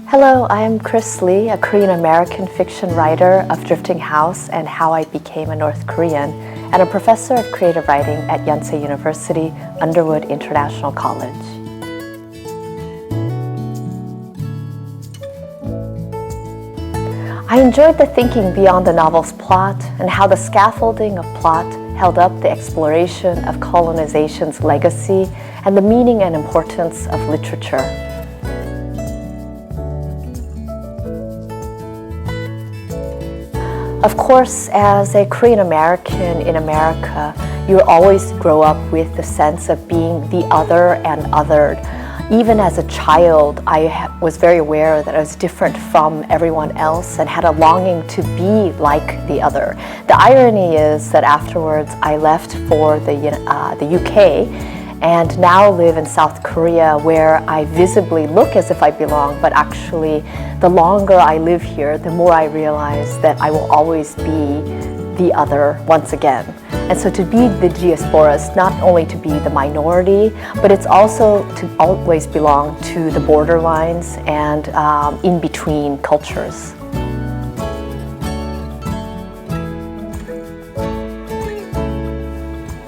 Hello, I am Krys LEE, a Korean-American fiction writer of Drifting House and How I Became a North Korean, and a professor of creative writing at Yonsei University, Underwood International College. I enjoyed the thinking beyond the novel's plot and how the scaffolding of plot held up the exploration of colonization's legacy and the meaning and importance of literature. Of course, as a Korean American in America, you always grow up with the sense of being the other and othered. Even as a child, I was very aware that I was different from everyone else and had a longing to be like the other. The irony is that afterwards I left for the UK and now live in South Korea, where I visibly look as if I belong, but actually the longer I live here, the more I realize that I will always be the other once again. And so to be the diaspora is not only to be the minority, but it's also to always belong to the borderlines and in between cultures.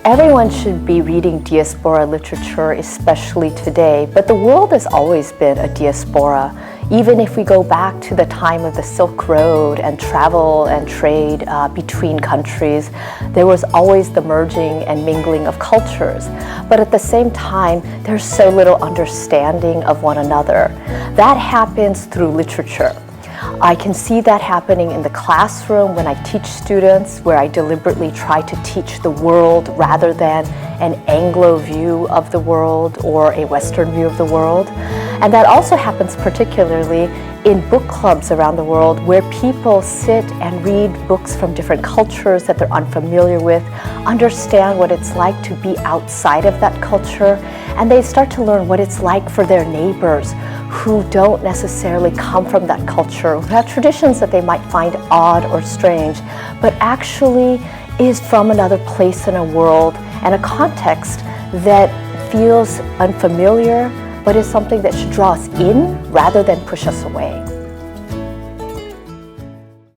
Everyone should be reading diaspora literature, especially today, but the world has always been a diaspora. Even if we go back to the time of the Silk Road and travel and trade between countries, there was always the merging and mingling of cultures. But at the same time, there's so little understanding of one another. That happens through literature. I can see that happening in the classroom when I teach students, where I deliberately try to teach the world rather than an Anglo view of the world or a Western view of the world. And that also happens particularly in book clubs around the world, where people sit and read books from different cultures that they're unfamiliar with, understand what it's like to be outside of that culture, and they start to learn what it's like for their neighbors who don't necessarily come from that culture, who have traditions that they might find odd or strange, but actually is from another place in a world and a context that feels unfamiliar, but is something that should draw us in rather than push us away.